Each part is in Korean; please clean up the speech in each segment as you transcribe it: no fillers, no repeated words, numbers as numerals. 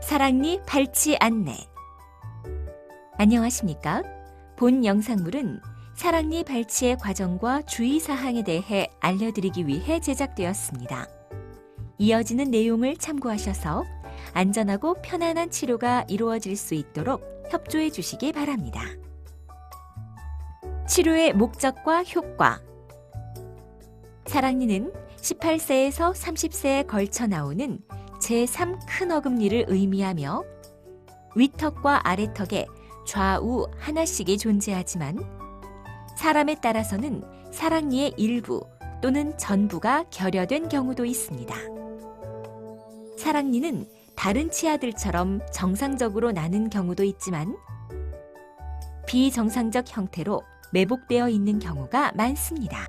사랑니 발치 안내. 안녕하십니까? 본 영상물은 사랑니 발치의 과정과 주의사항에 대해 알려드리기 위해 제작되었습니다. 이어지는 내용을 참고하셔서 안전하고 편안한 치료가 이루어질 수 있도록 협조해 주시기 바랍니다. 치료의 목적과 효과. 사랑니는 18세에서 30세에 걸쳐 나오는 제3 큰 어금니를 의미하며 윗턱과 아래턱에 좌우 하나씩이 존재하지만 사람에 따라서는 사랑니의 일부 또는 전부가 결여된 경우도 있습니다. 사랑니는 다른 치아들처럼 정상적으로 나는 경우도 있지만 비정상적 형태로 매복되어 있는 경우가 많습니다.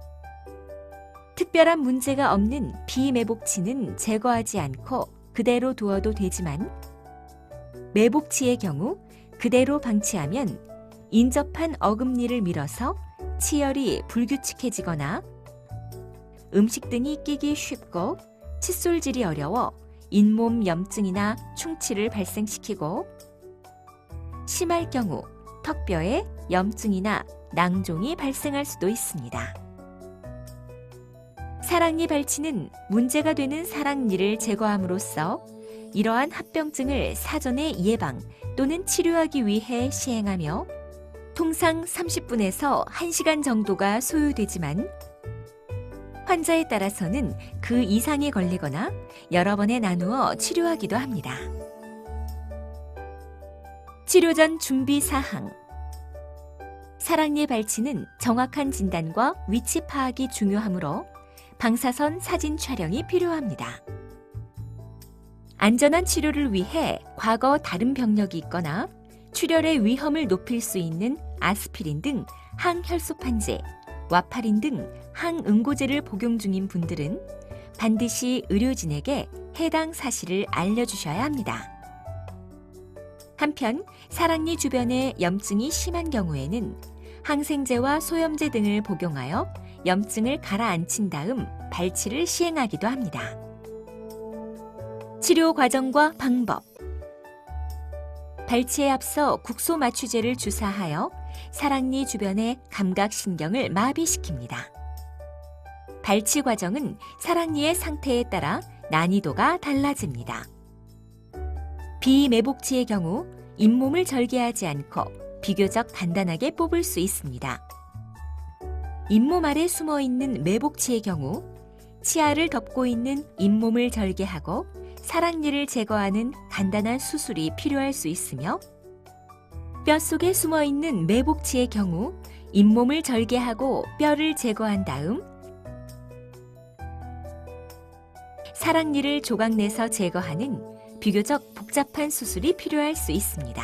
특별한 문제가 없는 비매복치는 제거하지 않고 그대로 두어도 되지만 매복치의 경우 그대로 방치하면 인접한 어금니를 밀어서 치열이 불규칙해지거나 음식 등이 끼기 쉽고 칫솔질이 어려워 잇몸 염증이나 충치를 발생시키고 심할 경우 턱뼈에 염증이나 낭종이 발생할 수도 있습니다. 사랑니 발치는 문제가 되는 사랑니를 제거함으로써 이러한 합병증을 사전에 예방 또는 치료하기 위해 시행하며 통상 30분에서 1시간 정도가 소요되지만 환자에 따라서는 그 이상이 걸리거나 여러 번에 나누어 치료하기도 합니다. 치료 전 준비 사항. 사랑니 발치는 정확한 진단과 위치 파악이 중요하므로 방사선 사진 촬영이 필요합니다. 안전한 치료를 위해 과거 다른 병력이 있거나 출혈의 위험을 높일 수 있는 아스피린 등 항혈소판제, 와파린 등 항응고제를 복용 중인 분들은 반드시 의료진에게 해당 사실을 알려주셔야 합니다. 한편 사랑니 주변에 염증이 심한 경우에는 항생제와 소염제 등을 복용하여 염증을 가라앉힌 다음 발치를 시행하기도 합니다. 치료 과정과 방법. 발치에 앞서 국소 마취제를 주사하여 사랑니 주변의 감각신경을 마비시킵니다. 발치 과정은 사랑니의 상태에 따라 난이도가 달라집니다. 비매복치의 경우 잇몸을 절개하지 않고 비교적 간단하게 뽑을 수 있습니다. 잇몸 아래 숨어있는 매복치의 경우 치아를 덮고 있는 잇몸을 절개하고 사랑니를 제거하는 간단한 수술이 필요할 수 있으며 뼛속에 숨어있는 매복치의 경우 잇몸을 절개하고 뼈를 제거한 다음 사랑니를 조각내서 제거하는 비교적 복잡한 수술이 필요할 수 있습니다.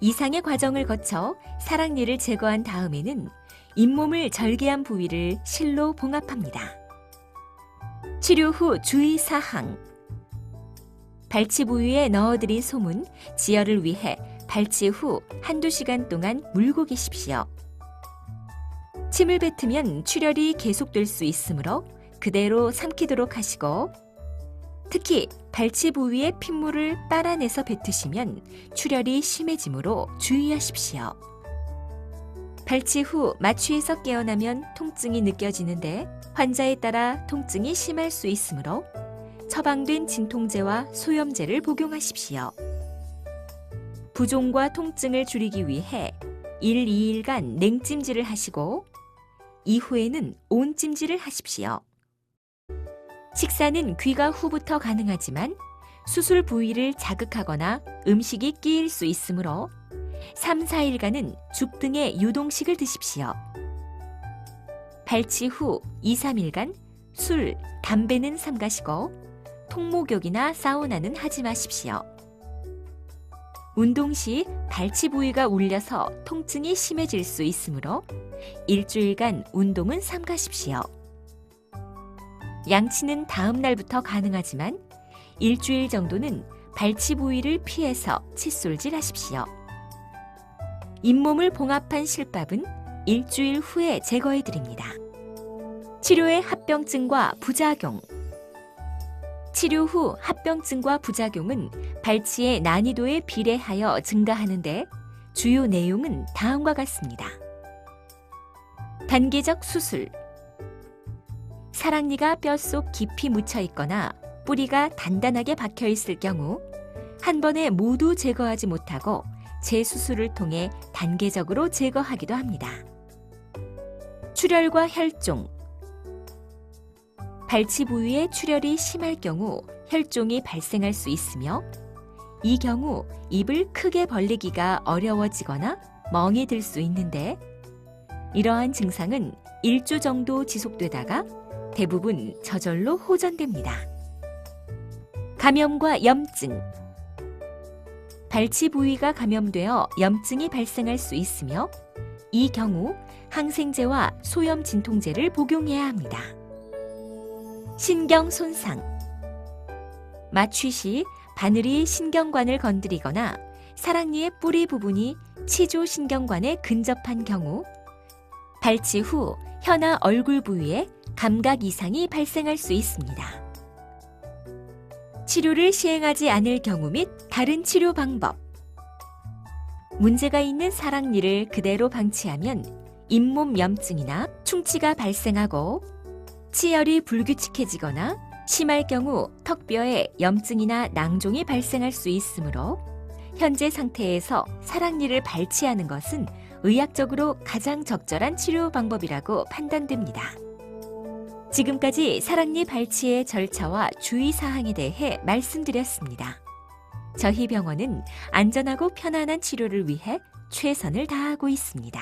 이상의 과정을 거쳐 사랑니를 제거한 다음에는 잇몸을 절개한 부위를 실로 봉합합니다. 치료 후 주의사항. 발치 부위에 넣어드린 솜은 지혈을 위해 발치 후 1~2시간 동안 물고 계십시오. 침을 뱉으면 출혈이 계속될 수 있으므로 그대로 삼키도록 하시고 특히 발치 부위의 핏물을 빨아내서 뱉으시면 출혈이 심해지므로 주의하십시오. 발치 후 마취에서 깨어나면 통증이 느껴지는데 환자에 따라 통증이 심할 수 있으므로 처방된 진통제와 소염제를 복용하십시오. 부종과 통증을 줄이기 위해 1~2일간 냉찜질을 하시고 이후에는 온찜질을 하십시오. 식사는 귀가 후부터 가능하지만 수술 부위를 자극하거나 음식이 끼일 수 있으므로 3~4일간은 죽 등의 유동식을 드십시오. 발치 후 2~3일간 술, 담배는 삼가시고 통목욕이나 사우나는 하지 마십시오. 운동 시 발치 부위가 울려서 통증이 심해질 수 있으므로 일주일간 운동은 삼가십시오. 양치는 다음 날부터 가능하지만 일주일 정도는 발치 부위를 피해서 칫솔질 하십시오. 잇몸을 봉합한 실밥은 일주일 후에 제거해 드립니다. 치료의 합병증과 부작용. 치료 후 합병증과 부작용은 발치의 난이도에 비례하여 증가하는데 주요 내용은 다음과 같습니다. 단계적 수술. 사랑니가 뼛속 깊이 묻혀 있거나 뿌리가 단단하게 박혀 있을 경우 한 번에 모두 제거하지 못하고 재수술을 통해 단계적으로 제거하기도 합니다. 출혈과 혈종. 발치 부위에 출혈이 심할 경우 혈종이 발생할 수 있으며 이 경우 입을 크게 벌리기가 어려워지거나 멍이 들 수 있는데 이러한 증상은 1주 정도 지속되다가 대부분 저절로 호전됩니다. 감염과 염증. 발치 부위가 감염되어 염증이 발생할 수 있으며 이 경우 항생제와 소염 진통제를 복용해야 합니다. 신경 손상. 마취 시 바늘이 신경관을 건드리거나 사랑니의 뿌리 부분이 치조 신경관에 근접한 경우 발치 후 혀나 얼굴 부위에 감각 이상이 발생할 수 있습니다. 치료를 시행하지 않을 경우 및 다른 치료 방법. 문제가 있는 사랑니를 그대로 방치하면 잇몸 염증이나 충치가 발생하고 치열이 불규칙해지거나 심할 경우 턱뼈에 염증이나 낭종이 발생할 수 있으므로 현재 상태에서 사랑니를 발치하는 것은 의학적으로 가장 적절한 치료 방법이라고 판단됩니다. 지금까지 사랑니 발치의 절차와 주의사항에 대해 말씀드렸습니다. 저희 병원은 안전하고 편안한 치료를 위해 최선을 다하고 있습니다.